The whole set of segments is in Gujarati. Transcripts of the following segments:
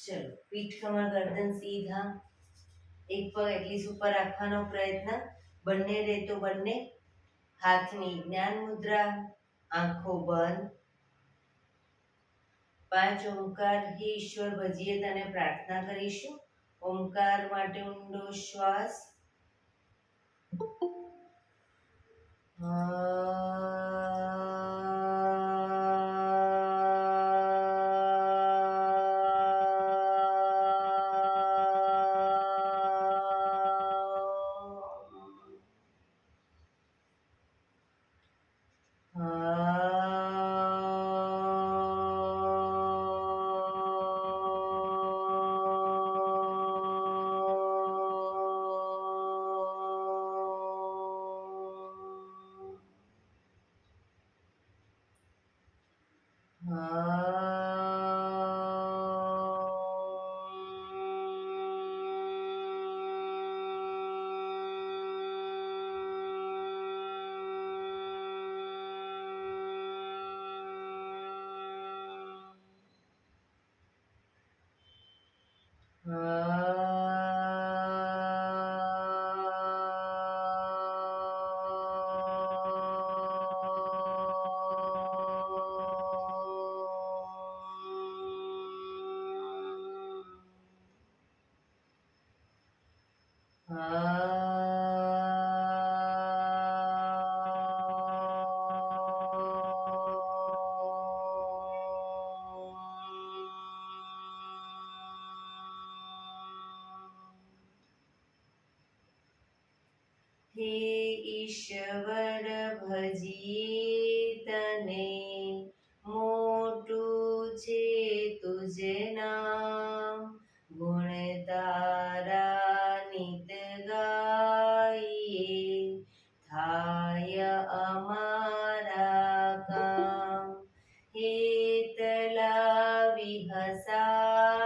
ચલો, પીઠ કમર ગરદન સીધા, એક પગ એટલી ઉપર રાખવાનો પ્રયત્ન, બંને રહેતો બંને હાથની જ્ઞાન મુદ્રા, આંખો બંધ. 5 ઓમકાર હે ઈશ્વર ભજીએ તને પ્રાર્થના કરીશું. ઓમકાર માટે ઊંડો શ્વાસ. હે ઈશ્વર ભજીએ તને, મોટું છે તુજ નામ, ગુણ તારા નિત ગાઈએ, થાય અમારા કામ. હેતલા વિહસાવતો,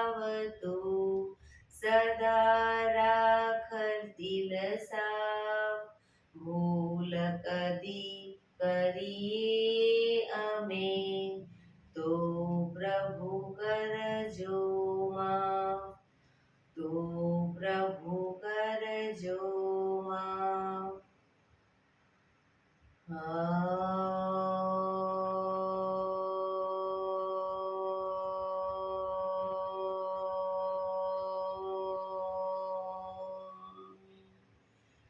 સદા રાખર દિલ સાવ, ભૂલ કદી કરીએ અમે, તો પ્રભુ કરજો માફ, તો પ્રભુ કરજો માફ.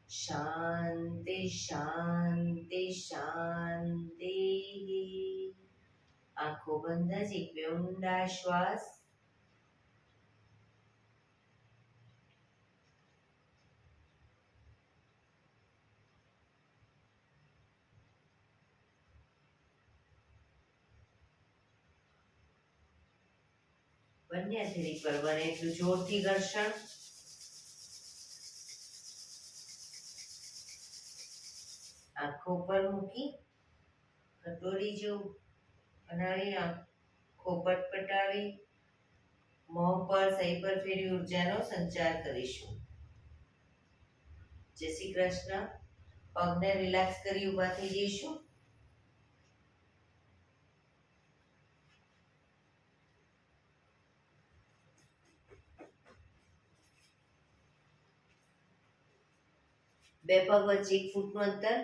શાંતિ શાંતિ શાંતિ. આંખો બંધ જ, એક બે ઊંડા શ્વાસ. બંને હાથેથી પર બને એટલું જોરથી ઘર્ષણ. આંખો પર મૂકી કટોરી જેવું બનાવી, આંખો પટપટાવી, મોં પર સહી પર ફેરવી ઉર્જાનો સંચાર કરીશું. જય શ્રી કૃષ્ણ. પગને રિલેક્સ કરી ઊભા થઈ જઈશું. બે પગ વચ્ચે 1 ફૂટનું અંતર.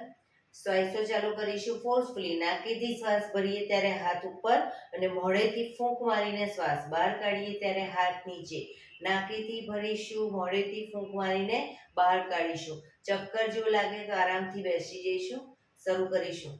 શ્વાસો ચાલુ કરીશું ફોર્સફુલી. નાકેથી શ્વાસ ભરીએ ત્યારે હાથ ઉપર અને મોઢેથી ફૂંક મારીને શ્વાસ બહાર કાઢીએ ત્યારે હાથ નીચે. નાકેથી ભરીશું, મોઢેથી ફૂંક મારીને બહાર કાઢીશું. ચક્કર જેવું લાગે તો આરામથી બેસી જઈશું. શરૂ કરીશું.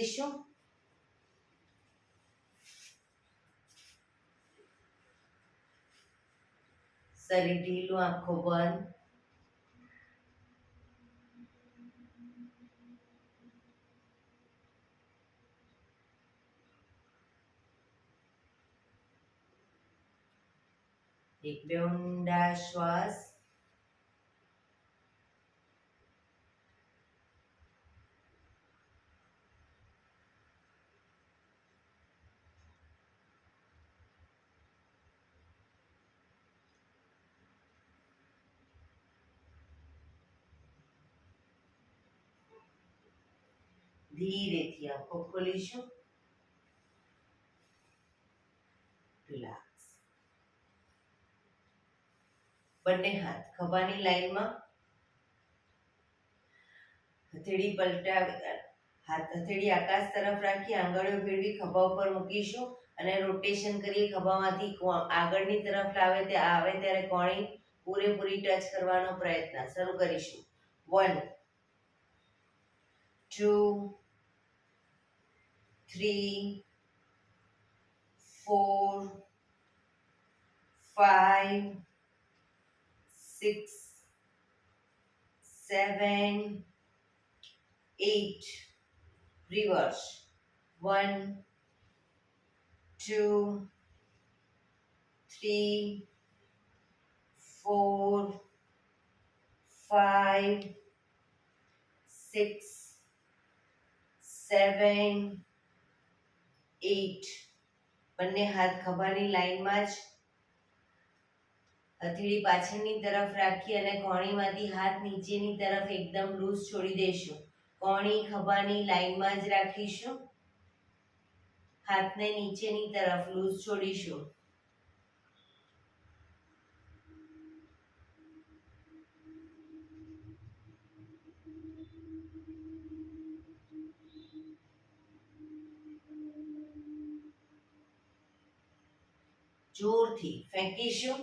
દઈશું. શરીર ઢીલું, આંખો બંધ. એક બે ઊંડા શ્વાસ. ધીરેથી આંખો ખોલીશું. રિલેક્સ. બંને હાથ ખભાની લાઈનમાં. હથેળી પલટાવી, હથેળી આકાશ તરફ રાખી આંગળીઓ ભેળવી ખભા ઉપર મૂકીશું અને રોટેશન કરી ખભામાંથી આગળની તરફ આવે ત્યારે કોણી પૂરેપૂરી ટચ કરવાનો પ્રયત્ન શરૂ કરીશું. 1 2 3 4 5 6 7 8. Reverse. 1 2 3 4 5 6 7 8. બંને હાથ ખભાની લાઈનમાં જ. હથેળી પાછળની તરફ રાખી અને કોણીમાંથી હાથ નીચેની તરફ એકદમ લૂઝ છોડી દઈશું. કોણી ખભાની લાઈનમાં જ રાખીશું. હાથને નીચેની તરફ લૂઝ છોડીશું. જોરથી ફેંકીશું.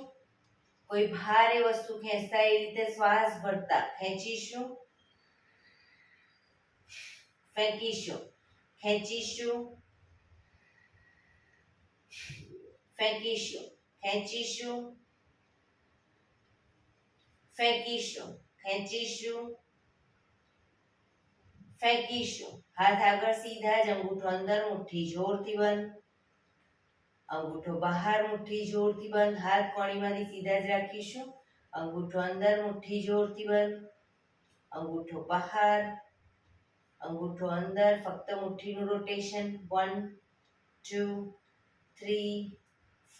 કોઈ ભારે વસ્તુ ખેંચતા એ રીતે શ્વાસ ભરતા ખેંચીશું, ફેંકીશું, ખેંચીશું, ફેંકીશું, ખેંચીશું, ફેંકીશું, ખેંચીશું, ફેંકીશું. હાથ આગળ સીધા જ, અંગૂઠો અંદર, મુઠ્ઠી જોરથી બંધ. અંગૂઠો બહાર, મુઠ્ઠી જોરથી બંધ. હાથ કોણીમાંથી સીધા જ રાખીશું. અંગૂઠો અંદર, મુઠ્ઠી જોરથી બંધ. અંગૂઠો બહાર, અંગૂઠો અંદર. ફક્ત મુઠ્ઠીનું રોટેશન. 1 2 3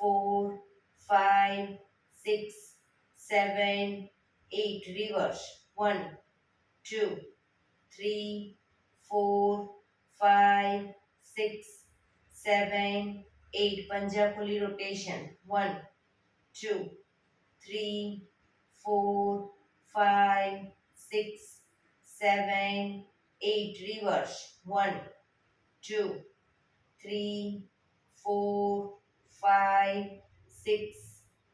4 5 6 7 8. રિવર્સ. 1 2 3 4 5 6 7 8. પંજા ખોલી રોટેશન. 1 2 3 4 5 6 7 8. રિવર્સ. 1 2 3 4 5 6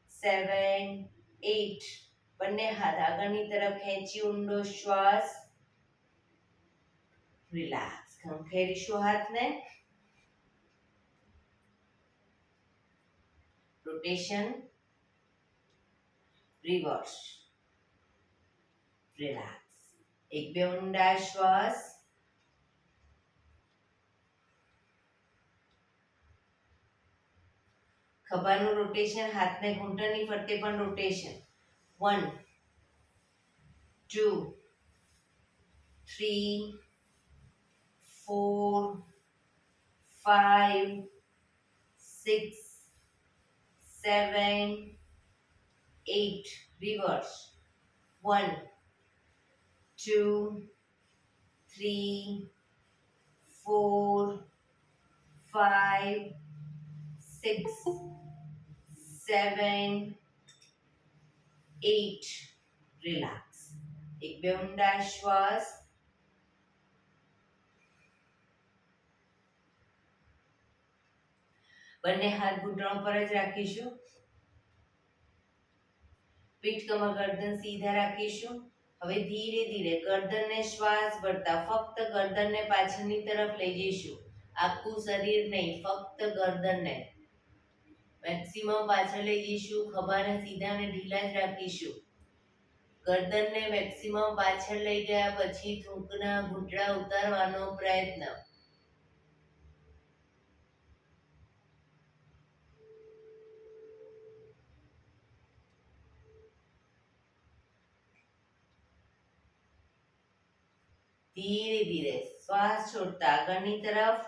7 8. બંને હાથ આગળની તરફ ખેંચી ઊંડો શ્વાસ. રિલેક્સ. ખંખેરીશું હાથને. રોટેશન. રિવર્સ. રિલેક્સ. એક બે ઊંડા શ્વાસ. ખભાનું રોટેશન. હાથને ઘૂંટણની ફરતે પણ રોટેશન. 1 2 3 4 5 6 7 8. Reverse. 1 2 3 4 5 6 7 8. રિલેક્સ. એક બે ઊંડા શ્વાસ. બંને હાથ ઘૂંટણો પર જ રાખીશું. પીઠ કમર ગરદન સીધા રાખીશું. હવે ધીરે ધીરે ગરદનને શ્વાસ ભરતા ફક્ત ગરદનને પાછળની તરફ લઈ જઈશું. આખું શરીર નહીં, ફક્ત ગરદનને મેક્સિમમ પાછળ લઈ જઈશું. ખભાને સીધા અને ઢીલા જ રાખીશું. ગરદનને મેક્સિમમ પાછળ લઈ ગયા પછી થૂંકના ઘૂંટડા ઉતારવાનો પ્રયત્ન. ધીરે ધીરે શ્વાસ છોડતા આગળની તરફ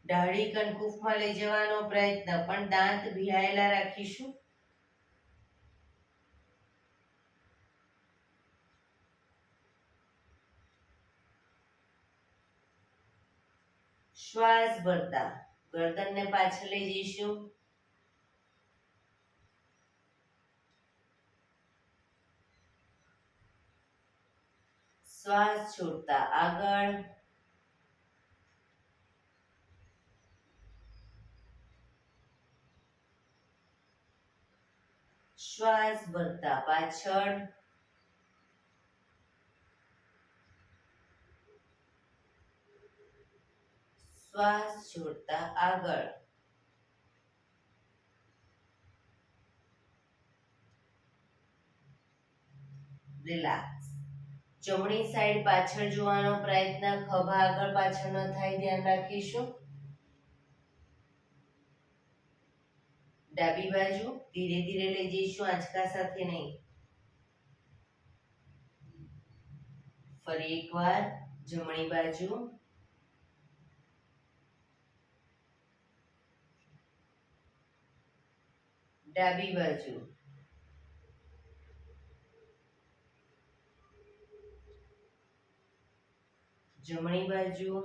દાઢી કનકુફમાં લઈ જવાનો પ્રયત્ન, પણ દાંત ભીડાયેલા રાખીશું. શ્વાસ ભરતા ગરદનને પાછળ લઈ જઈશું. શ્વાસ છોડતા આગળ. શ્વાસ ભરતા પાછળ. શ્વાસ છોડતા આગળ. રિલેક્સ. જમણી સાઈડ પાછળ જોવાનો પ્રયત્ન, ખભા આગળ પાછળ ન થાય ધ્યાન રાખીશું. ડાબી બાજુ ધીરે ધીરે લઈ જઈશું, આંચકા સાથે નહીં. ફરી એકવાર જમણી બાજુ. ડાબી બાજુ. જમણી બાજુ.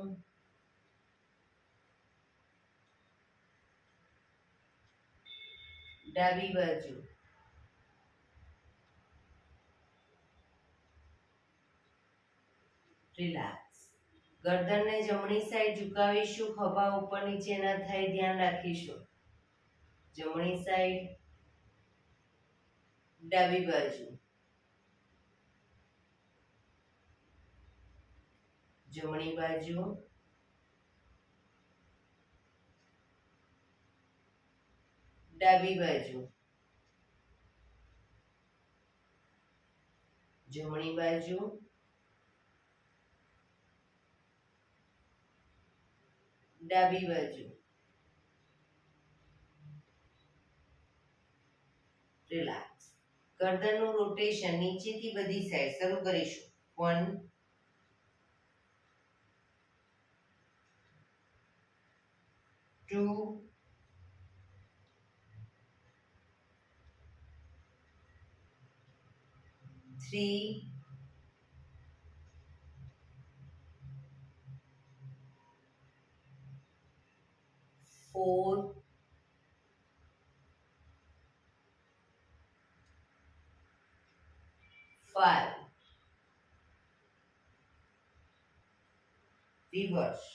ડાબી બાજુ. રિલેક્સ. ગરદનને જમણી સાઈડ ઝુકાવીશું, ખભા ઉપર નીચે ન થાય ધ્યાન રાખીશું. જમણી સાઈડ. ડાબી બાજુ. જમણી બાજુ. ડાબી બાજુ. જમણી બાજુ. ડાબી બાજુ. રિલેક્સ. ગરદનનું રોટેશન નીચેથી બધી સાઈડ શરૂ કરીશું. 1 2 3 4 5 reverse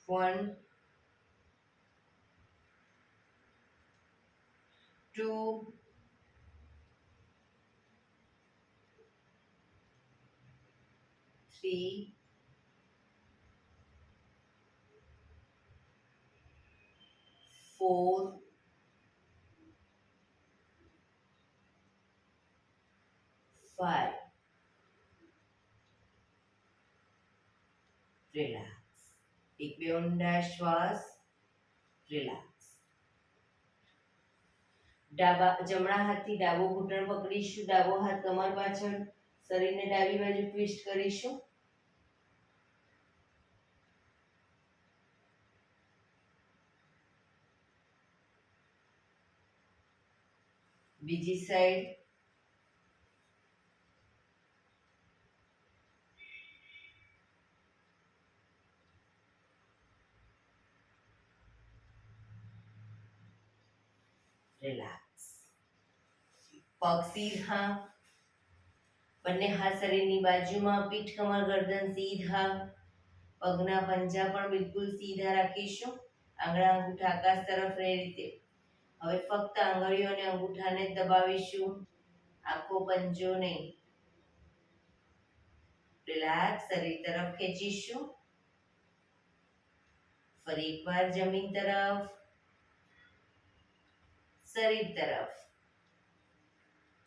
1 2 3 4 5 રિલેક્સ. એક બે ઊંડા શ્વાસ. રિલેક્સ. જમણા હાથથી ડાબો ઘૂંટણ પકડીશું, ડાબો હાથ કમર પાછળ, શરીરને ડાબી બાજુ ટ્વિસ્ટ કરીશું. બીજી સાઈડ. રિલેક્સ. પગ સીધા, બંને હાથ શરીરની બાજુમાં, પીઠ કમર ગરદન સીધા, પગના પંજા પણ બિલકુલ સીધા રાખીશું. આંગળા અંગૂઠા આકાશ તરફ રહે રીતે. હવે ફક્ત આંગળીઓ અને અંગૂઠાને જ દબાવીશું, આખો પંજો નહીં. રિલેક્સ. શરીર તરફ ખેંચીશું. ફરી એકવાર જમીન તરફ, શરીર તરફ,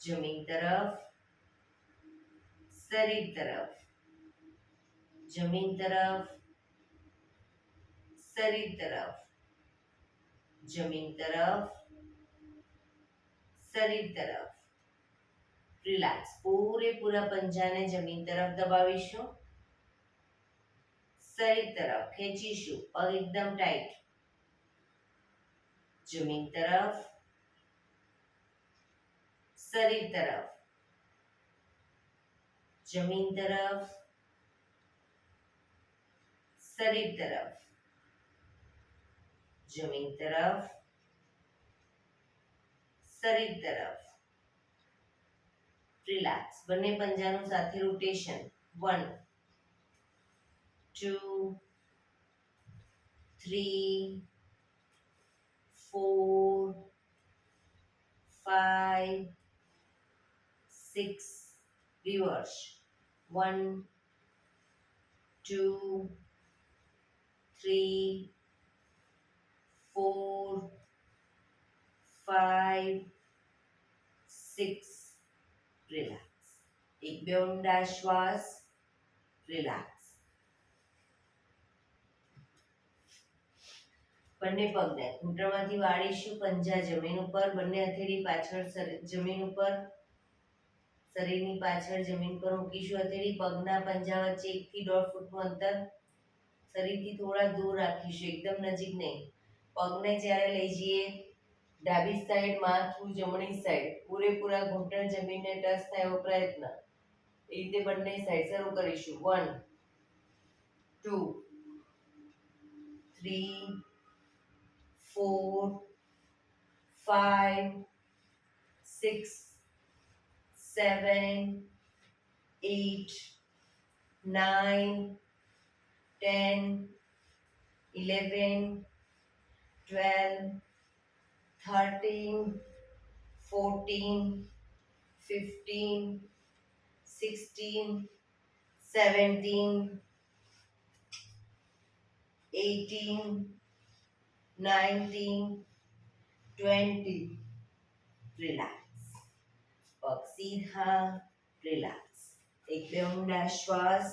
જમીન તરફ, શરીર તરફ, જમીન તરફ, શરીર તરફ, જમીન તરફ, શરીર તરફ. રિલેક્સ. પૂરેપૂરા પંજાને જમીન તરફ દબાવીશું. શરીર તરફ ખેંચીશું. પગ એકદમ ટાઈટ. જમીન તરફ, શરીર તરફ, જમીન તરફ, શરીર તરફ, જમીન તરફ, શરીર તરફ. રિલેક્સ. બંને પંજાનું સાથે રોટેશન. 1 2 3 4 5 6. રિવર્સ. 1 2 3 4 5 6. રિલેક્સ. એક બે ઊંડા શ્વાસ. રિલેક્સ. બંને પગને ઘૂંટણમાંથી વાળીશું. પંજા જમીન ઉપર. બંને હથેળી પાછળ જમીન ઉપર, શરીરની પાછળ જમીન પર મૂકીશું. હથેળી પગના પંજા વચ્ચે 1 થી 1.5 ફૂટનું અંતર શરીરથી થોડા દૂર રાખીશું, એકદમ નજીક નહીં. પગને જ્યારે લઈ જઈએ ડાબી સાઈડ, માથું જમણી સાઈડ, પૂરેપૂરા ઘૂંટણ જમીનને ટચ થાય એવો પ્રયત્ન. એ રીતે બંને સાઈડ શરૂ કરીશું. 1 2 3 4 5 6 7 8 9 10 11 12 13 14 15 16 17 18 19 20. રિલેક્સ. પગ સીધા. રિલેક્સ. એક બે ઊંડા શ્વાસ.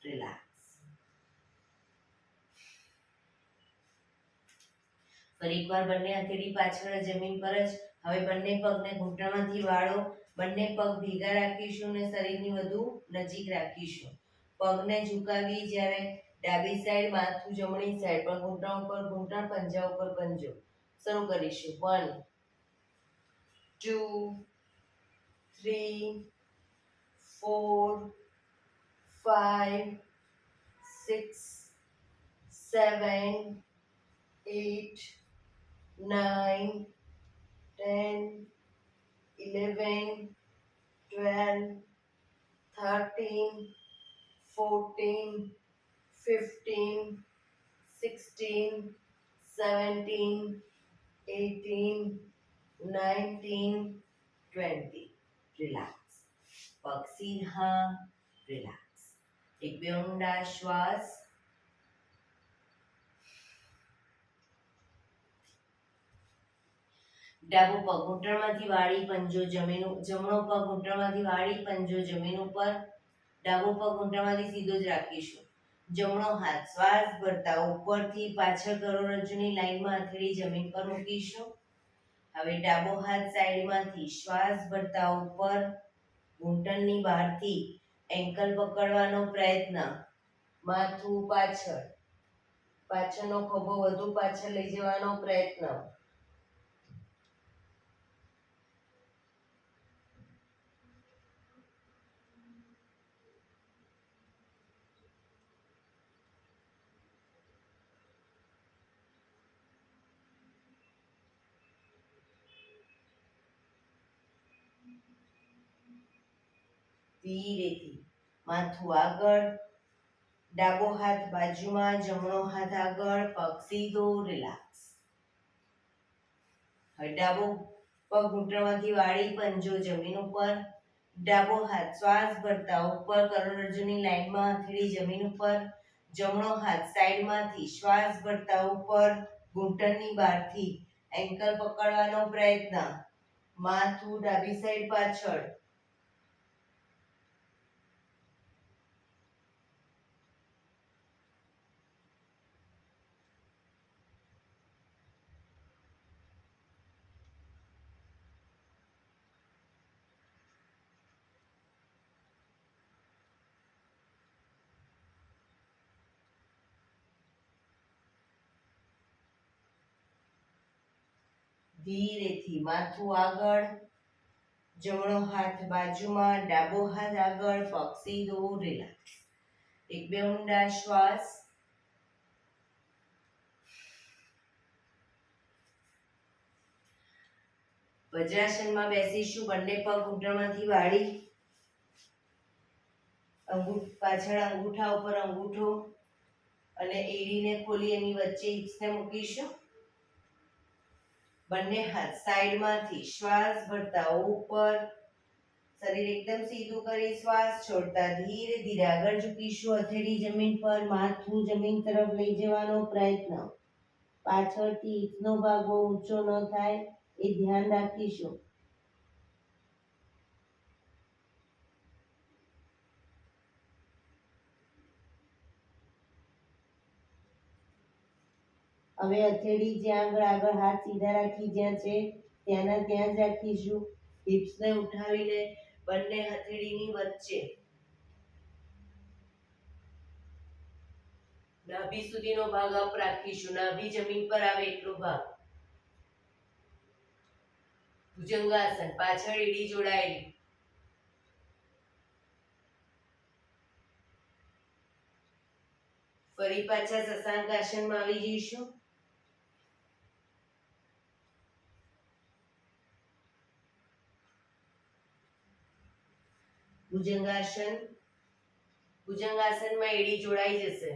રિલેક્સ. ફરી એકવાર બંને હથેળી પાછળ જમીન પર જ. હવે બંને પગને ઘૂંટણમાંથી વાળો. બંને પગ ભેગા રાખીશું અને શરીરની વધુ નજીક રાખીશું. પગને ઝુકાવી જ્યારે ડાબી સાઈડ, માથું જમણી સાઈડ, પણ ઘૂંટણ ઉપર ઘૂંટણ, પંજા ઉપર પંજો. શરૂ કરીશું. 1 2 3 4 5 6 7 8 9 10 11 12 13 14 15 16 17 18 19 20. રિલેક્સ. પગ સીધા. રિલેક્સ. એક બે ઊંડા શ્વાસ. ડાબો પગ ઘૂંટણમાંથી વાળી, પંજો જમીન. જમણો પગ ઘૂંટણમાંથી વાળી, પંજો જમીન ઉપર. ડાબો પગ ઘૂંટણમાંથી સીધો જ રાખીશું. જમણો હાથ શ્વાસ ભરતા ઉપરથી પાછળ કરોડરજ્જુની લાઈનમાં હથેળી જમીન પર મૂકીશું. હવે ડાબો હાથ સાઈડમાંથી શ્વાસ ભરતા ઉપર, ઘૂંટણની બહારથી એન્કલ પકડવાનો પ્રયત્ન. માથું પાછળ, પાછળનો ખભો વધુ પાછળ લઈ જવાનો પ્રયત્ન. ધીરેથી માથું આગળ, ડાબો હાથ બાજુમાં, જમણો હાથ આગળ, પગ સીધો. રિલેક્સ. હવે ડાબો પગ ઘૂંટણમાંથી વાળી, પંજો જમીન ઉપર. ડાબો હાથ શ્વાસ ભરતા ઉપર કરોડરજ્જુની લાઈનમાં હથેળી જમીન ઉપર, જમણો હાથ સાઈડમાંથી શ્વાસ ભરતા ઉપર, ઘૂંટણની બહારથી એન્કલ પકડવાનો પ્રયત્ન, માથું ડાબી સાઈડ પાછળ. ધીરેથી માથું આગળ, જમણો હાથ બાજુમાં, ડાબો હાથ આગળ, પગ સીધો, રિલેક્સ. એક બે ઊંડા શ્વાસ. વજ્રાસનમાં બેસીશું. બંને પગ ઘૂંટણમાંથી વાળી, પાછળ અંગૂઠા ઉપર અંગૂઠો અને એડીને ખોલી એની વચ્ચે હિપ્સને મૂકીશું. બંને હાથ સાઈડમાંથી શ્વાસ ભરતા ઉપર, શરીર એકદમ સીધું કરી શ્વાસ છોડતા ધીરે ધીરે આગળ ઝૂકીશું. હથેળી જમીન પર, માથું જમીન તરફ લઈ જવાનો પ્રયત્ન. પાછળથી હિપનો ભાગ બહુ ઊંચો ન થાય એ ધ્યાન રાખીશું. હવે હથેળી જ્યાં આગળ હાથ સીધા રાખી જ્યાં છે ત્યાંના ત્યાં જ રાખીશું. હિપ્સને ઉઠાવીને બંને હથેળીની વચ્ચે નાભી સુધીનો ભાગ અપ રાખીશું. નાભી જમીન પર આવે એટલો ભાગ. ભુજંગાસન, પાછળ એડી જોડાયેલી. ફરી પાછા શશાંક આસનમાં આવી જઈશું. ભુજંગાસન. ભુજંગાસનમાં એડી જોડાઈ જશે.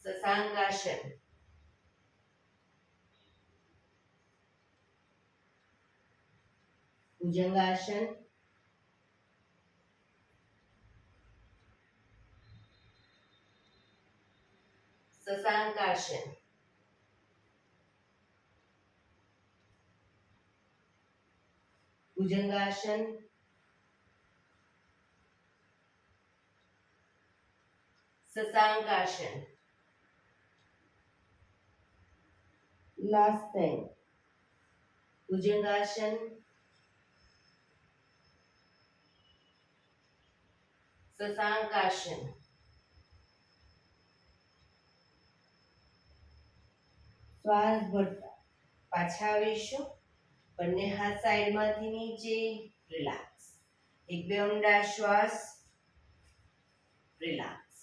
શશાંક આસન. ભુજંગાસન. શશાંક આસન. ભુજંગાસન. શશાંક આસન. Last time. ભુજંગાસન. શશાંક આસન. શ્વાસ ભરતા પાછા આવીશું. બંને હાથ સાઈડમાંથી નીચે, રિલેક્સ. એક બે ઊંડા શ્વાસ, રિલેક્સ.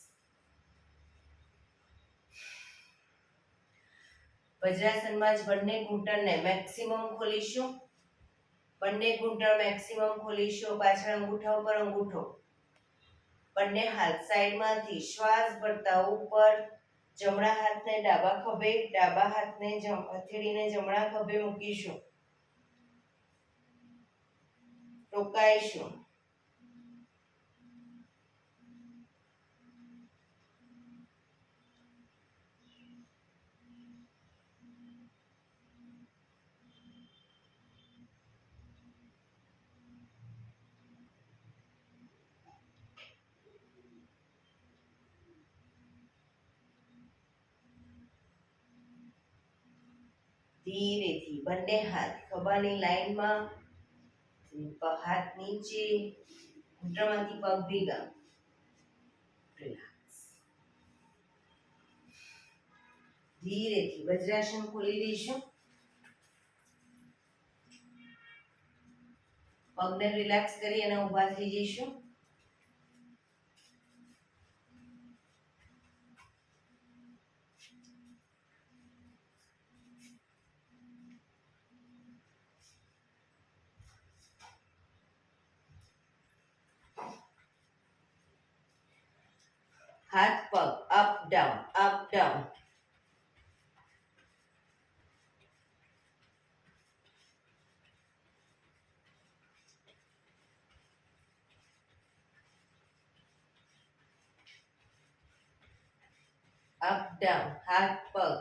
વજ્રાસનમાં જ બંને ઘૂંટણને મેક્સિમમ ખોલીશું. બંને ઘૂંટણ મેક્સિમમ ખોલીશું. પાછળ અંગૂઠા ઉપર અંગૂઠો. બંને હાથ સાઈડમાંથી શ્વાસ ભરતા ઉપર, જમણા હાથને ડાબા ખભે, ડાબા હાથને હથેળીને જમણા ખભે મૂકીશું. રોકાઈશું. ધીરેથી બંને હાથ ખભાની લાઈનમાં, હાથ નીચે, ઘૂંટણમાંથી પગ ભેગા. રિલેક્સ. ધીરેથી વજ્રાસન ખોલી દઈશું. પગને રિલેક્સ કરી અને ઊભા થઈ જઈશું. હાથ પગ up down, up down. Up down, હાથ પગ,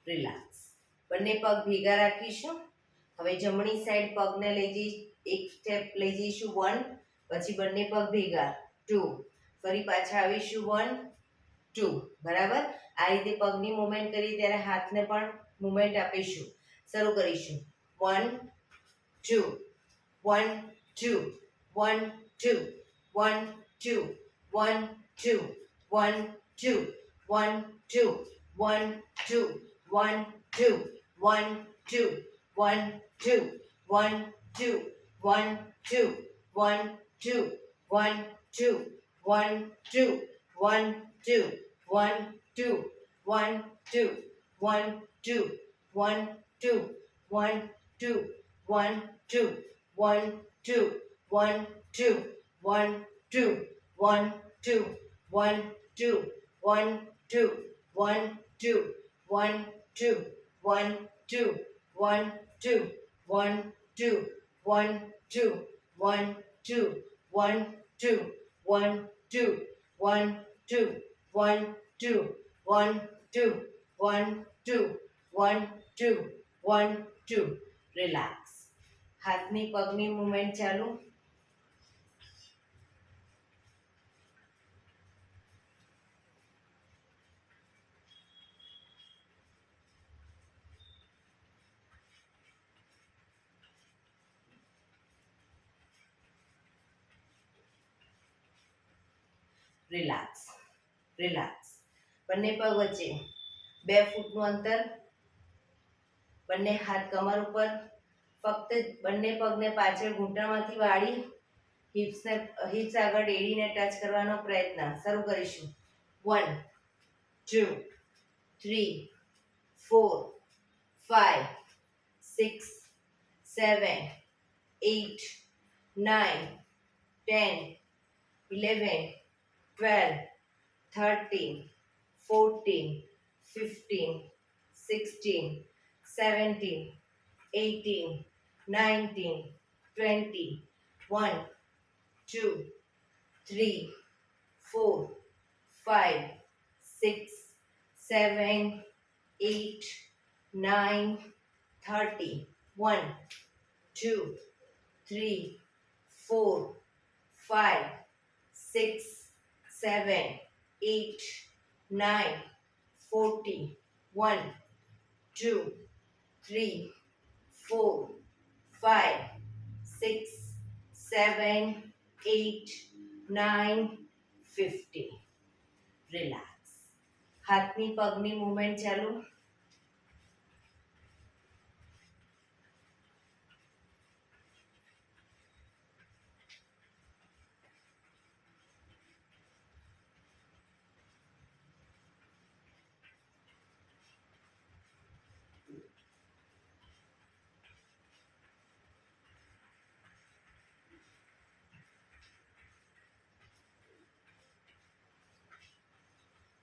રિલેક્સ. બંને પગ ભેગા રાખીશું. હવે જમણી સાઈડ પગને લઈ જઈ, એક સ્ટેપ લઈ જઈશું 1, પછી બંને પગ ભેગા 2, ફરી પાછા આવીશું 1 2. બરાબર. આ રીતે પગની મૂવમેન્ટ કરી ત્યારે હાથને પણ મૂવમેન્ટ આપીશું. શરૂ કરીશું 1 2 1 2 1 2 1 2 1 2 1 2 1 2 1 2 1 2 1 2 1 2 1 2 1 2 1 2 1 2 1 2 1 2 1 2 1 2 1 2 1 2 1 2 1 2 1 2 1 2 1 2 1 2 1 2 1 2 1 2 1 2 1 2 1 2 1 2 1 2 1 2 1 2 1 2 1 2 1 2 1 2 1 2 1 2 1 2. રિલેક્સ. હાથની પગની મૂવમેન્ટ ચાલુ. રિલેક્સ. રિલેક્સ. બંને પગ વચ્ચે 2 ફૂટનું અંતર. બંને હાથ કમર ઉપર. ફક્ત બંને પગને પાછળ ઘૂંટણમાંથી વાળી હિપ્સ આગળ એડીને ટચ કરવાનો પ્રયત્ન. શરૂ કરીશું 1 2 3 4 5 6 7 8 9 10 11 12 13 14 15 16 17 18 19 20 1 2 3 4 5 6 7 8 9 30 1 2 3 4 5 6 7 8 9 40 1 2 3 4 5 6 7 8 9 50. રિલેક્સ. હાથની પગની મૂવમેન્ટ ચાલુ.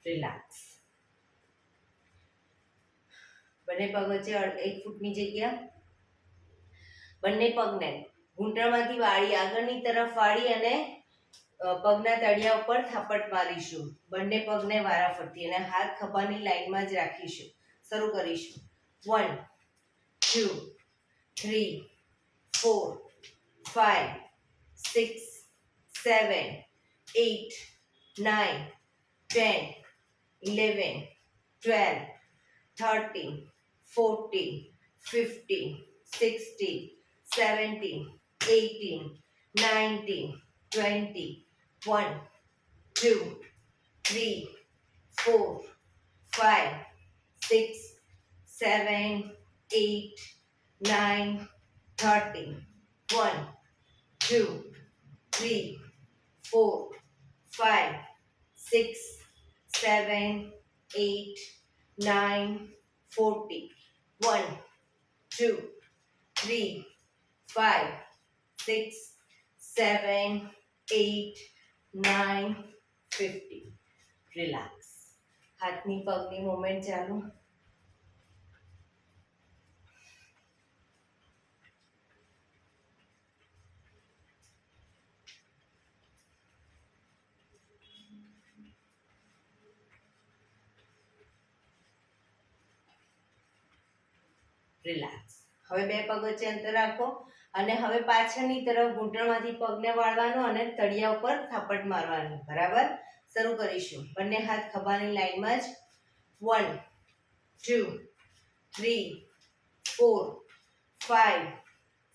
રિલેક્સ. બંને પગ વચ્ચે 1 ફૂટની જગ્યા. બંને પગને ઘૂંટણમાંથી વાળી આગળની તરફ વાળી અને પગના તળિયા ઉપર થાપટ મારીશું. બંને પગને વારાફરતી અને હાથ ખભાની લાઈનમાં જ રાખીશું. શરૂ કરીશું 1 2 3 4 5 6 7 8 9 10 11 12 13 14 15 16 17 18 19 20 1 2 3 4 5 6 7 8 9 30 1 2 3 4 5 6 7 8 9 40 1 2 3 5 6 7 8 9 50. રિલેક્સ. હાથની પગની મૂવમેન્ટ ચાલુ. રિલેક્સ. હવે બે પગ વચ્ચે અંતર રાખો અને હવે પાછળની તરફ ઘૂંટણમાંથી પગને વાળવાનો અને તળિયા ઉપર થાપટ મારવાની. બરાબર? શરૂ કરીશું. બંને હાથ ખભાની લાઈનમાં જ. 1 2 3 4 5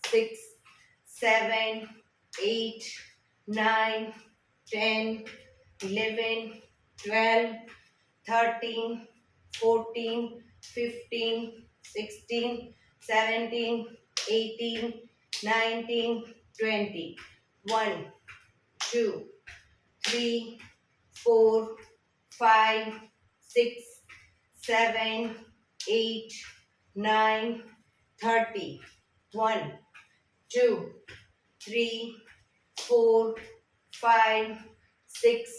6 7 8 9 10 11 12 13 14 15 16 17 18 19 20. 1 2 3 4 5 6 7 8 9 30. 1 2 3 4 5 6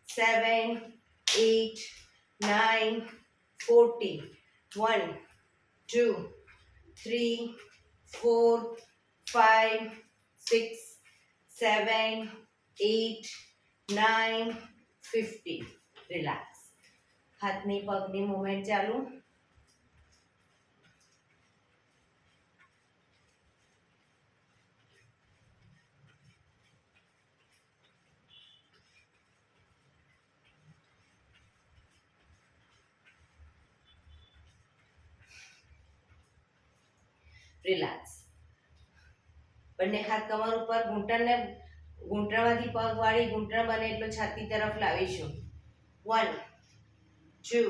7 8 9 40. 1 2 3 4 5 6 7 8 9 50. રિલેક્સ. હાથની પગની મૂવમેન્ટ ચાલુ. રિલેક્સ. બંને હાથ કમર ઉપર, ઘૂંટણમાંથી પગ વાળી ઘૂંટણ બને એટલો છાતી તરફ લાવીશું. 1 2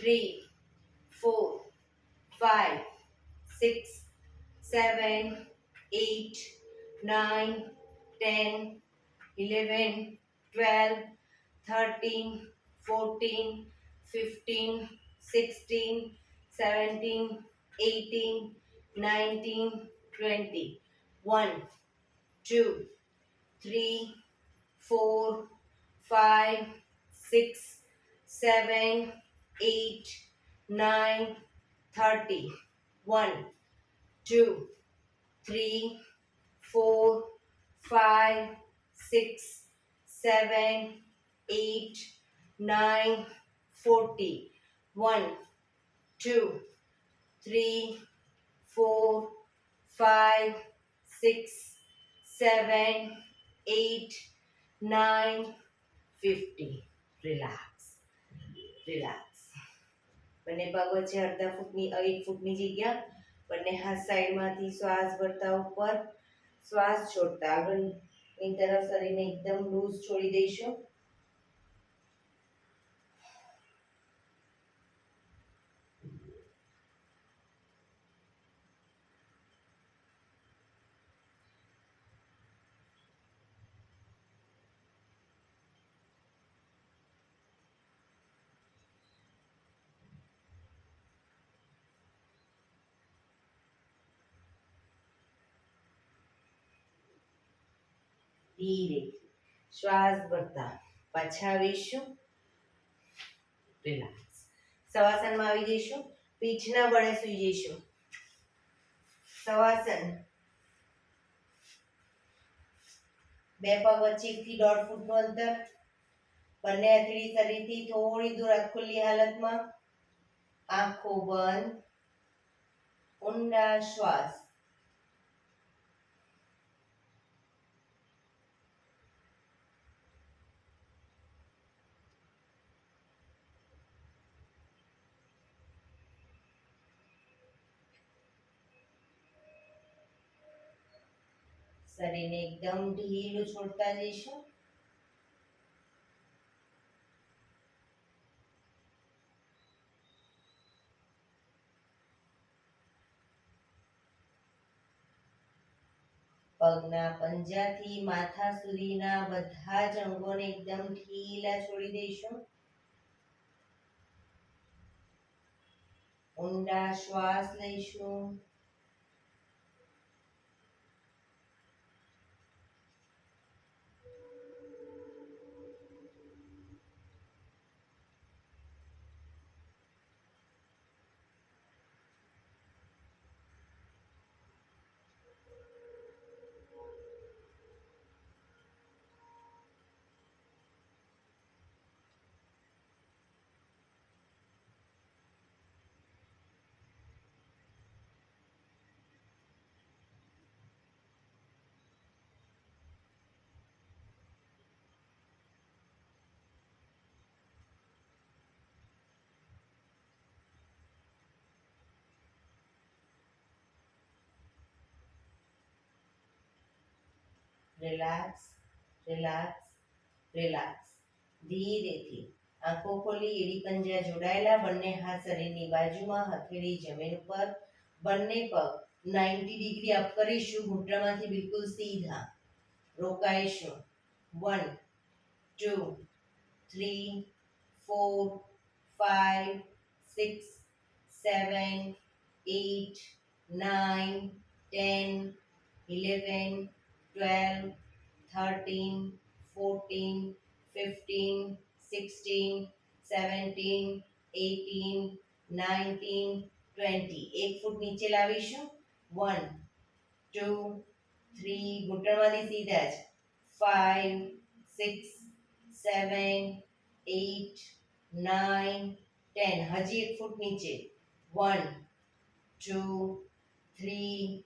3 4 5 6 7 8 9 10 11 12 13 14 15 16 17 18 19 20. 1 2 3 4 5 6 7 8 9 30. 1 2 3 4 5 6 7 8 9 40. 1 2 3 4 5 6 7 8 9 50. રિલેક્સ. રિલેક્સ. બંને પગ વચ્ચે અડધા ફૂટની 1 ફૂટની જગ્યા. બંને હાથ સાઈડમાંથી શ્વાસ ભરતા ઉપર, શ્વાસ છોડતા આગળની તરફ શરીરને એકદમ લૂઝ છોડી દઈશું. ધીરે શ્વાસ ભરતા પાછા આવીશું. રિલેક્સ. શવાસનમાં આવી જઈશું. પીઠના બળે સૂઈ જઈશું. શવાસન. બે પગ વચ્ચે 1 થી 1.5 ફૂટનું અંતર. બંને હથેળી શરીરથી થોડી દૂર આંખ ખુલ્લી હાલતમાં. આંખો બંધ. ઊંડા શ્વાસ. શરીરને એકદમ ઢીલું છોડતા જઈશું. પગના પંજાથી માથા સુધીના બધા જ અંગોને એકદમ ઢીલા છોડી દઈશું. ઊંડા શ્વાસ લઈશું. Relax, relax, relax. ધીરેથી આંખો ખોલી, એડી પંજા જોડાયેલા, બંને હાથ શરીરની બાજુમાં, હથેળી જમીન ઉપર, બંને પગ 90 ડિગ્રી અપ કરીશું, ઘૂંટણમાંથી બિલકુલ સીધા. રોકાઈશું. 1 2 3 4 5 6 7 8 9 10 11 12 13 14 15 16 17 18 19 20. 1 ફૂટ નીચે લાવીશું. 1 2 3 ઘૂંટણમાંથી સીધા જ. 5 6 7 8 9 10. હજી 1 ફૂટ નીચે. 1 2 3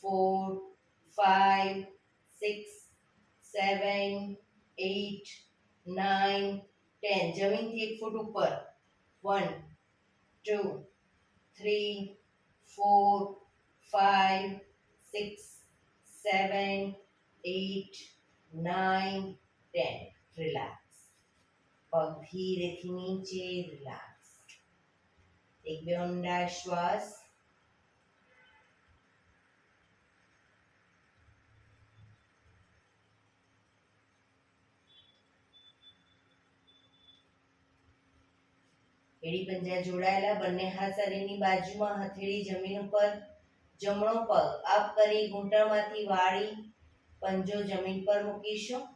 4 5 6 7 8 9 10. જમીનથી 1 ફૂટ ઉપર. 1 2 3 4 5 6 7 8 9 10. રિલેક્સ. પગ ધીરેથી નીચે. રિલેક્સ. એક બે ઊંડા શ્વાસ. એડી પંજા જોડાયેલા, બંને હાથ શરીરની બાજુમાં, હથેળી જમીન ઉપર, જમણો પગ અપ કરી ઘૂંટણમાંથી વાળી પંજો જમીન પર મૂકીશું.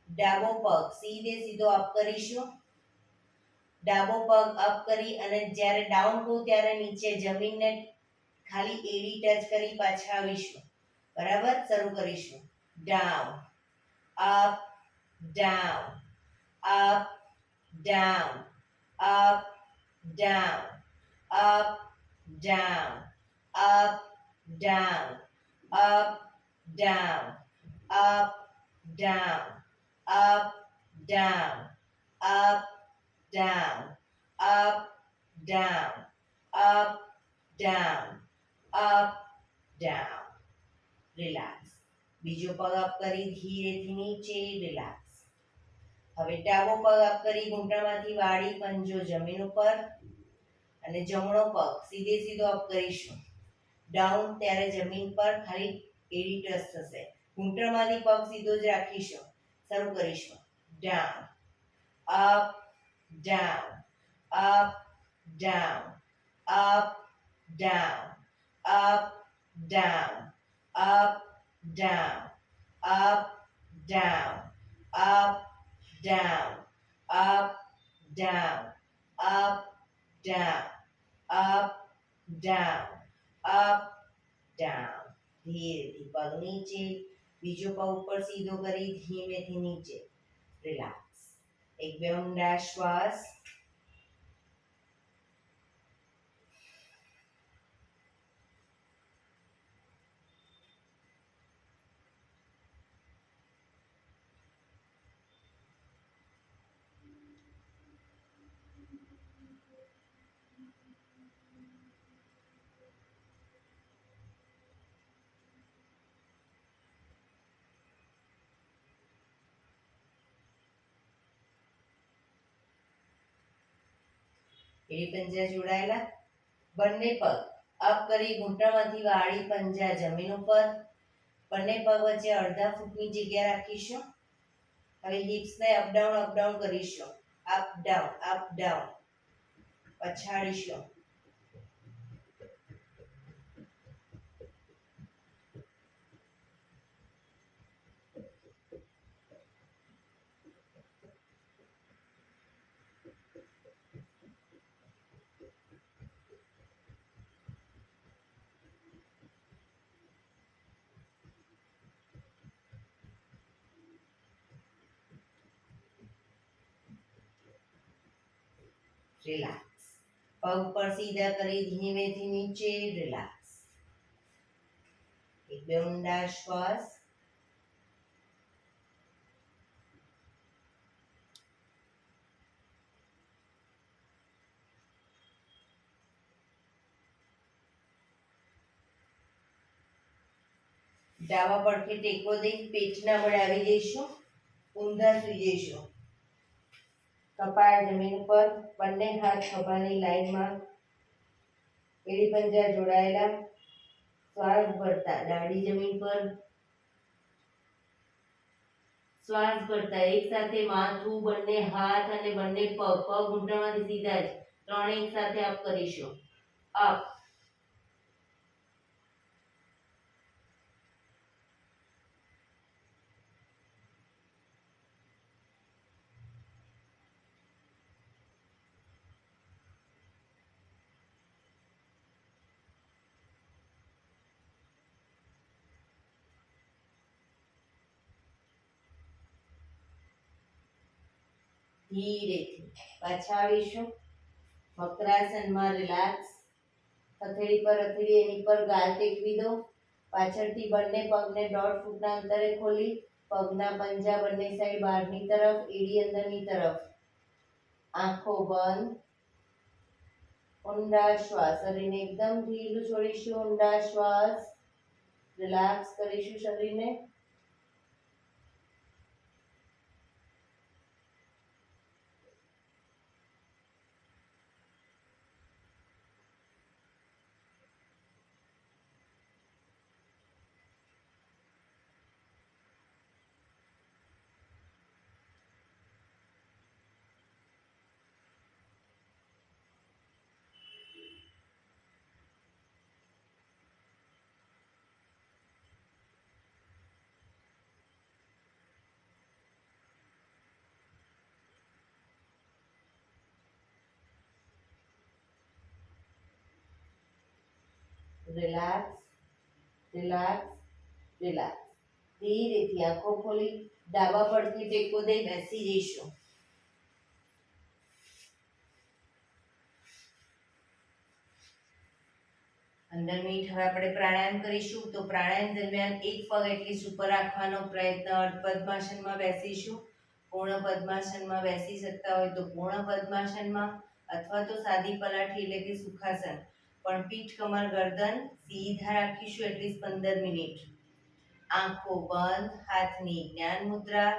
ડાબો પગ સીધે સીધો અપ કરીશું. ડાબો પગ અપ કરી અને જ્યારે ડાઉન કહું ત્યારે નીચે જમીનને ખાલી એડી ટચ કરી પાછા આવીશું. બરાબર. શરૂ કરીશું. Down, up, down, up, down, up, down, up, down, up, down, up, down, up, down, up, down, up, down, up, down, up, down, up, down. Relax. બીજો પગ અપ કરી ધીરેથી નીચે. રિલેક્સ. હવે ડાબો પગ અપ કરી ઘૂંટણમાંથી વાળી પંજો જમીન ઉપર અને જમણો પગ સીધે સીધો અપ કરીશું. ડાઉન ત્યારે જમીન પર ખાલી એડી ટચ થશે. ઘૂંટણમાંથી પગ સીધો જ રાખીશું. શરૂ કરીશું. Down, up, down, up, down, up, down, up, down, up, down, up, down, up, down, up, down, up, down, up, down, up, down. ધીરેથી પગ નીચે. બીજો પગ ઉપર સીધો કરી ધીમેથી નીચે. રિલેક્સ. એક બે ઊંડા શ્વાસ. એડી પંજા જોડાયેલા, બંને પગ અપ કરી ઘૂંટણમાંથી વાળી પંજા જમીન ઉપર, બંને પગ વચ્ચે અડધા ફૂટની જગ્યા રાખીશું. હવે હિપ્સને અપ ડાઉન કરીશું. અપ ડાઉન પછાડીશું. રિલેક્સ. પગ પર સીધા કરી ધીમેથી નીચે. રિલેક્સ. એક બે ઊંડા શ્વાસ. ડાબા પડખે ટેકો દઈ પેટના બળે આવી જઈશું, ઊંધા સુઈ જઈશું. કપાળ જમીન પર, બંને હાથ ખભાની લાઈનમાં, એડી પંજા જોડાયેલા. શ્વાસ ભરતા દાઢી જમીન પર, શ્વાસ ભરતા એક સાથે માથું, બંને હાથ અને બંને પગ, પગ ઘૂંટણમાંથી સીધા જ ત્રણ એક સાથે અપ કરીશું. અપ, ધીરેથી પાછા આવીશું. વક્રાસનમાં રિલેક્સ. હથેળી પર હથેળી એની પર ગાલ ટેકવી દો. પાછળથી બંને પગને 1.5 ફૂટના અંતરે ખોલી પગના પંજા બંને સાઈડ બહારની તરફ, એડી અંદરની તરફ. આંખો બંધ. ઊંડા શ્વાસ. શરીરને એકદમ ઢીલું છોડીશું. ઊંડા શ્વાસ. રિલેક્સ કરીશું શરીરને. Relax, relax, relax. ધીરેથી આંખો ખોલી ડાબા પડથી ટેકો દઈ બેસી જઈશું. અંદર મિનિટ હવે આપણે પ્રાણાયામ કરીશું. તો પ્રાણાયામ દરમિયાન એક પગ એટલીસ્ટ ઉપર રાખવાનો પ્રયત્ન. અર્ધ પદ્માસનમાં બેસીશું. પૂર્ણ પદ્માસનમાં બેસી શકતા હોય તો પૂર્ણ પદ્માસનમાં, અથવા તો સાદી પલાઠી એટલે કે સુખાસન. પણ પીઠ, કમર, ગરદન સીધા રાખીશું એટલીસ્ટ 15 મિનિટ. આંખો બંધ, હાથની જ્ઞાન મુદ્રા.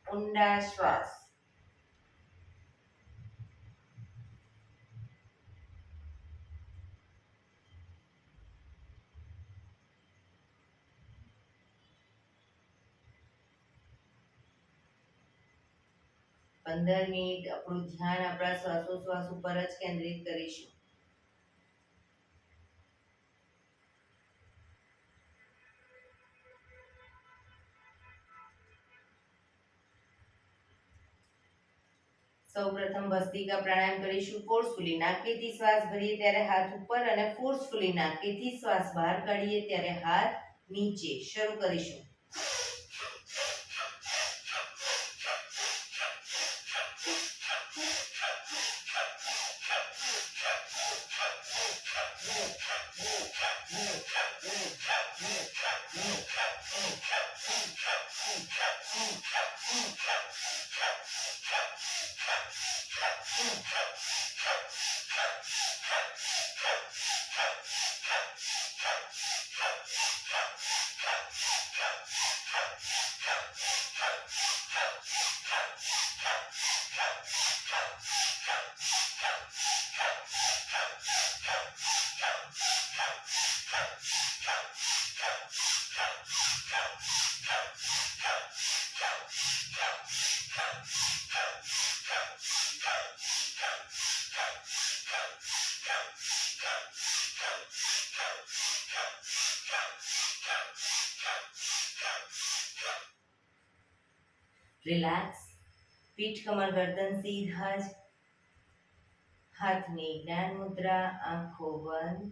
ઊંડા શ્વાસ. પંદર મિનિટ આપણું ધ્યાન આપણા શ્વાસોશ્વાસ ઉપર જ કેન્દ્રિત કરીશું. સૌપ્રથમ ભસ્ત્રિકા પ્રાણાયામ કરીશું. ફોર્સફુલી નાકેથી શ્વાસ ભરીએ ત્યારે હાથ ઉપર અને ફોર્સફુલી નાકેથી શ્વાસ બહાર કાઢીએ ત્યારે હાથ નીચે. શરૂ કરીશું. રિલેક્સ. પીઠ, કમર, ગરદન સીધા જ. હાથની જ્ઞાન મુદ્રા. આંખો બંધ.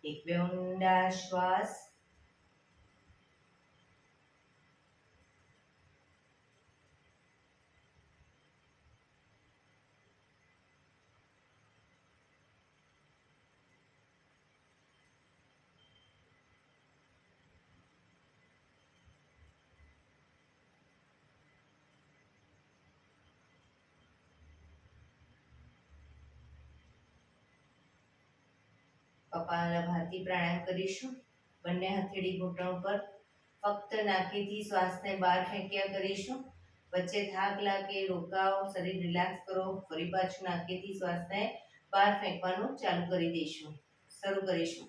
એક બે ઊંડા શ્વાસ. કપાલભાતિ પ્રાણાયામ કરીશું. બંને હથેળી ઘૂંટણ પર, ફક્ત નાકેથી શ્વાસને બહાર ફેંક્યા કરીશું. વચ્ચે થાક લાગે રોકાઓ, શરીર રિલેક્સ કરો, ફરી પાછું નાકેથી શ્વાસને બહાર ફેંકવાનું ચાલુ કરી દઈશું. શરૂ કરીશું.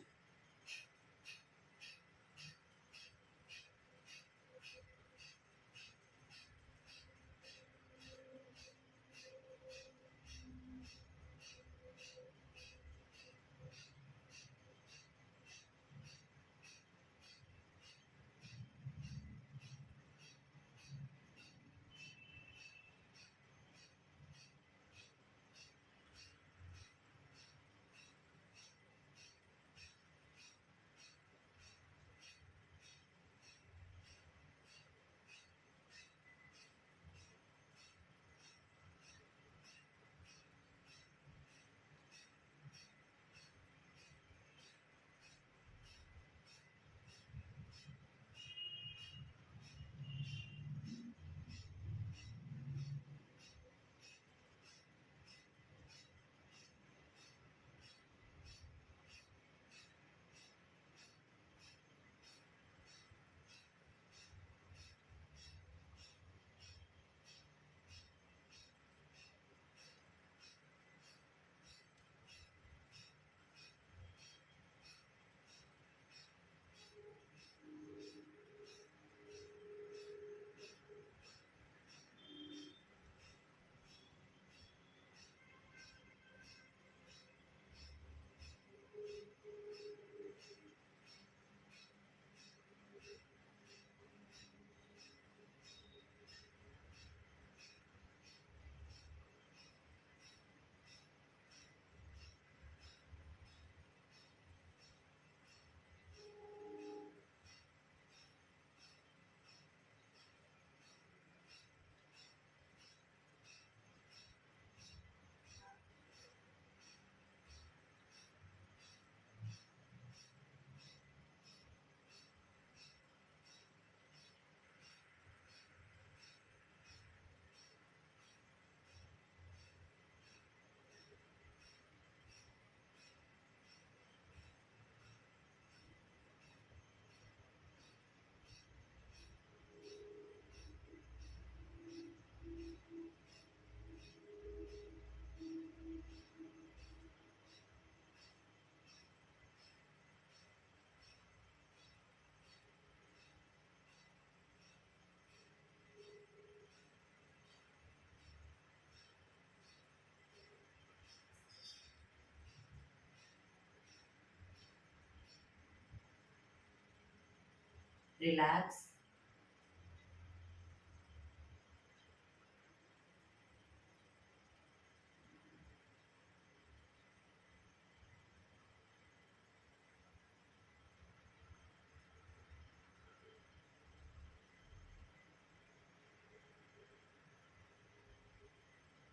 રિલેક્સ.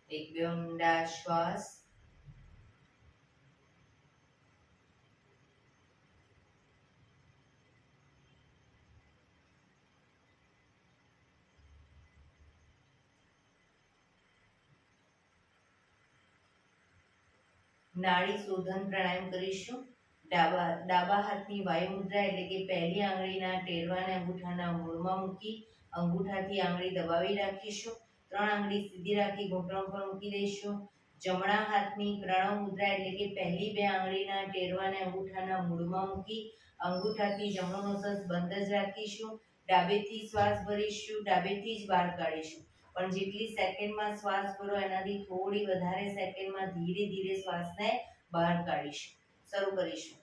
એક બે ઊંડા શ્વાસ. નાડી શોધન પ્રાણાયામ કરીશું. ડાબા હાથની વાયુ મુદ્રા એટલે કે પહેલી આંગળીના ટેરવાને અંગૂઠાના મૂળમાં મૂકી અંગૂઠાથી આંગળી દબાવી રાખીશું. 3 આંગળી સીધી રાખી ઘૂંટણ પર મૂકી દઈશું. જમણા હાથની પ્રણવ મુદ્રા એટલે કે પહેલી 2 આંગળીના ટેરવાને અંગૂઠાના મૂળમાં મૂકી અંગૂઠાથી જમણો નોઝલ બંધ જ રાખીશું. ડાબેથી શ્વાસ ભરીશું, ડાબેથી જ બહાર કાઢીશું. પણ જેટલી સેકન્ડમાં શ્વાસ ભરો એનાથી થોડી વધારે સેકન્ડમાં ધીરે ધીરે શ્વાસને બહાર કાઢીશું. શરૂ કરીશું.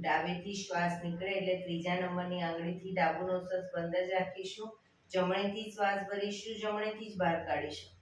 ડાબેથી શ્વાસ નીકળે એટલે ત્રીજા નંબરની આંગળીથી ડાબુ નોસસ બંધ જ રાખીશું. જમણેથી શ્વાસ ભરીશું, જમણેથી જ બહાર કાઢીશું.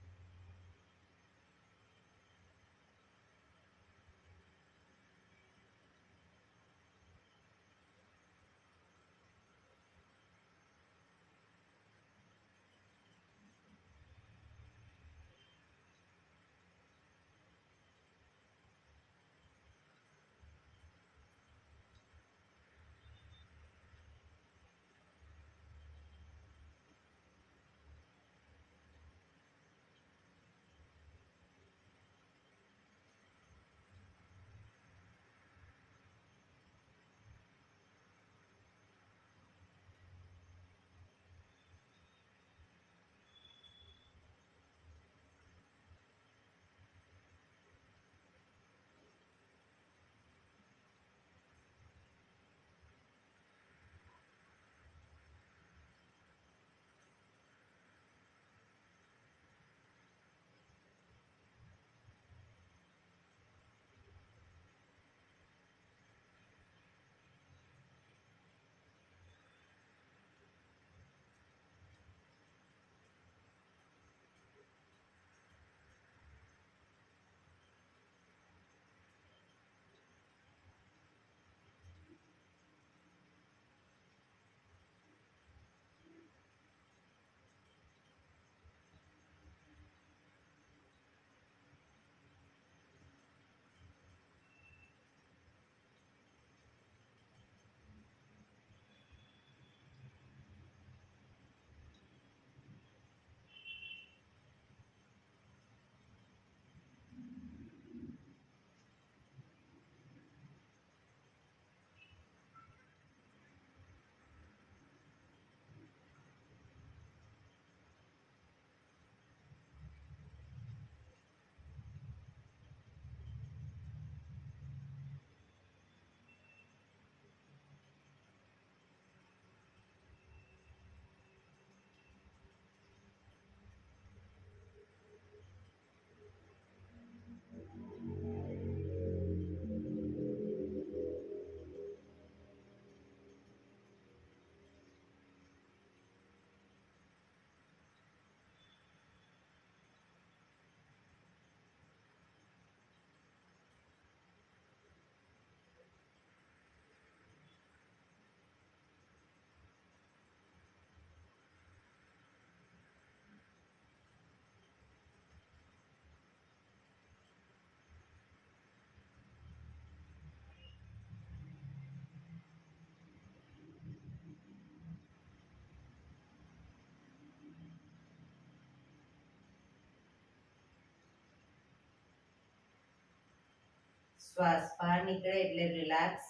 શ્વાસ બહાર નીકળે એટલે રિલેક્સ.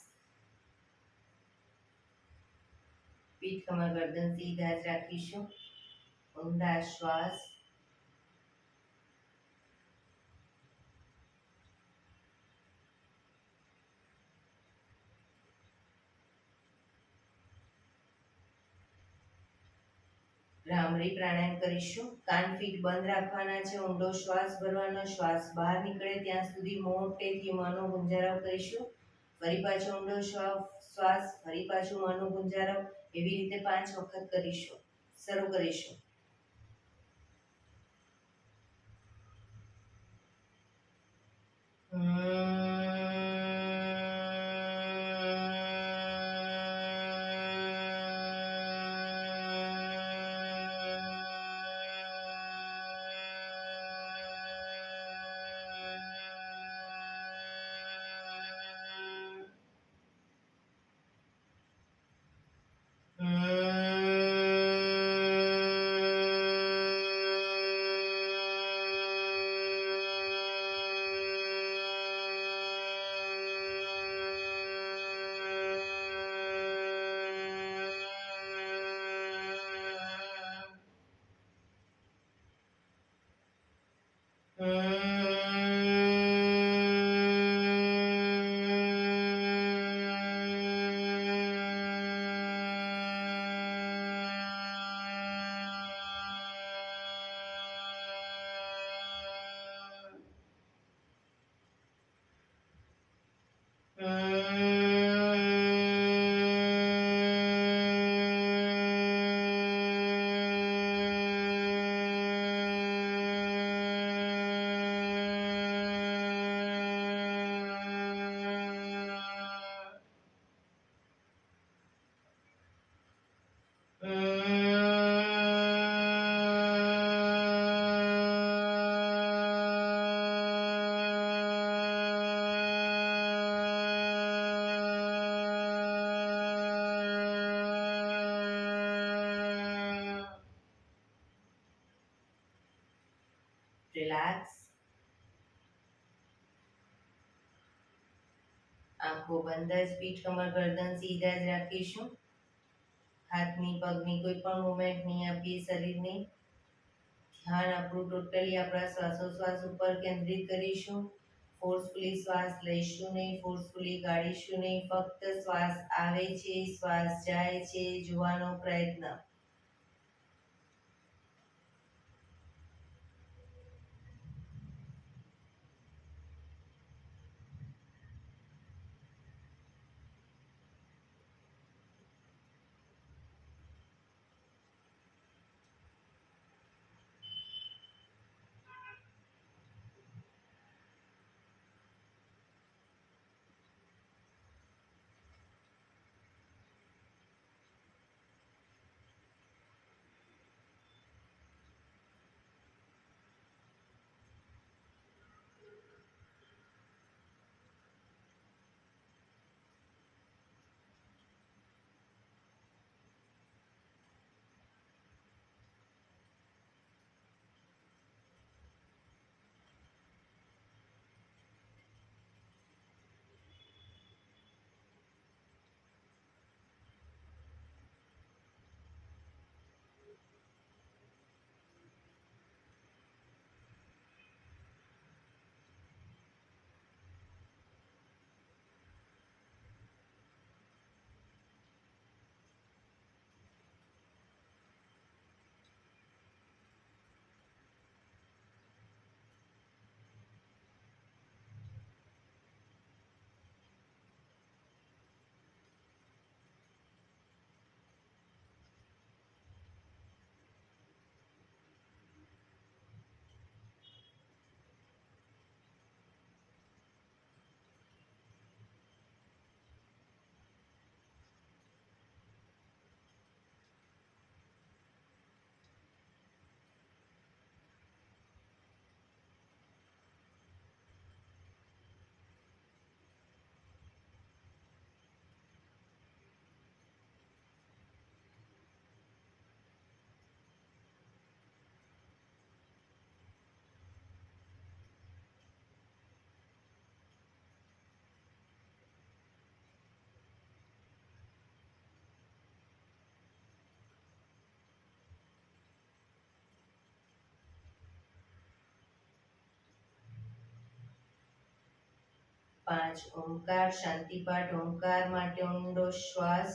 પીઠ કમર ગરદન સીધા જ રાખીશું. ઊંડા શ્વાસ. ભ્રામરી પ્રાણાયામ કરીશું. કાન ફીટ બંધ રાખવાના છે. ઊંડો શ્વાસ ભરવાનો. શ્વાસ બહાર નીકળે ત્યાં સુધી મોટેથી મોંનો ગુંજરાવ કરીશું. ફરી પાછો ઊંડો શ્વાસ, ફરી પાછું મોંનો ગુંજરાવ. એવી રીતે 5 વખત કરીશું. શરૂ કરીશું. આંખો બંધ જ, પીઠ કમર ગરદન સીધા જ રાખીશું. હાથની પગની કોઈ પણ મુવમેન્ટ નહીં આપીએ શરીરની. ધ્યાન આપણું ટોટલી આપણા શ્વાસોશ્વાસ ઉપર કેન્દ્રિત કરીશું. ફોર્સફુલી શ્વાસ લઈશું નહીં, ફોર્સફુલી કાઢીશું નહીં, ફક્ત શ્વાસ આવે છે, શ્વાસ જાય છે જોવાનો પ્રયત્ન. 5 ઓમકાર શાંતિપાઠ. ઓમકાર માટે ઊંડો શ્વાસ.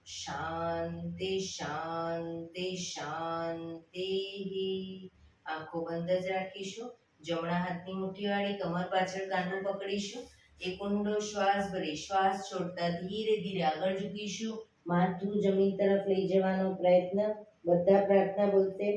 શાંતિ શાંતિ શાંતિ. આંખો બંધ જ રાખીશું. જમણા હાથની મુઠ્ઠી વાળી કમર પાછળ કાંડું પકડીશું. એક ઊંડો શ્વાસ ભરી શ્વાસ છોડતા ધીરે ધીરે આગળ ઝૂકીશું. માથું જમીન તરફ લઈ જવાનો પ્રયત્ન. બધા પ્રાર્થના બોલશે.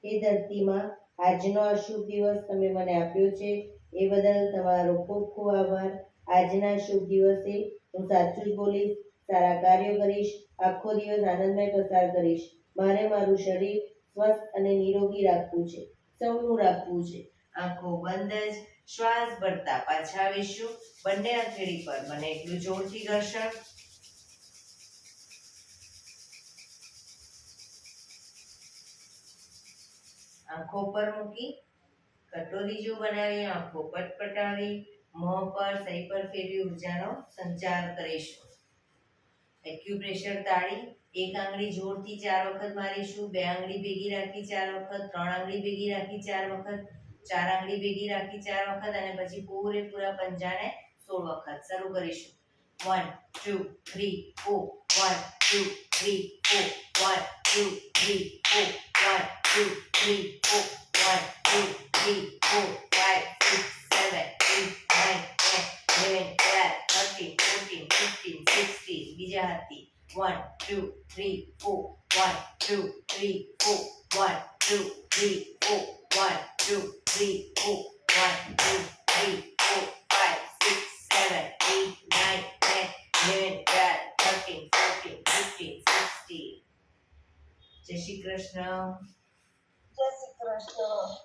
હે ધરતીમાં, આજનો આ શુભ દિવસ તમે મને આપ્યો છે એ બદલ તમારો ખૂબ ખૂબ આભાર. આજના શુભ દિવસે હું સાચું જ બોલીશ, સારા કાર્યો કરીશ, આખો દિવસ આનંદમય પસાર કરીશ. મારે મારું શરીર સ્વસ્થ અને નિરોગી રાખવું છે, સૌનું રાખવું છે. આંખો બંધ જ. શ્વાસ ભરતા પાછા આવીશું બંને હથેળી પર બને એટલું જોરથી ઘર્ષણ. આંખો પર મૂકી કટોરી જો બનાવી આંખો પટપટાવી મોં પર સહી પર ફેરવી ઉર્જાનો સંચાર કરીશું. એક્યુપ્રેશર તાળી. એક આંગળી જોરથી 4 વખત મારીશું. 2 આંગળી ભેગી રાખી 4 વખત. 3 આંગળી ભેગી રાખી 4 વખત. 4 આંગળી ભેગી રાખી 4 વખત અને પછી પૂરેપૂરા પંજાને 16 વખત. શરૂ કરીશું. 1 2 3 4 1 2 3 4 1 2 3 4 1 2 3 4 1 2 3 4 5 6 7 8 9 10 11 12 13 14 15 16. બીજા હાથથી 1 2 3 4 1 2 3 4 1 2 3 4 1 2 3 4 1 2 3 4 5 6 7 8 9 10 11 12 13 14 15 16. જય શ્રી કૃષ્ણ. જય શ્રી કૃષ્ણ.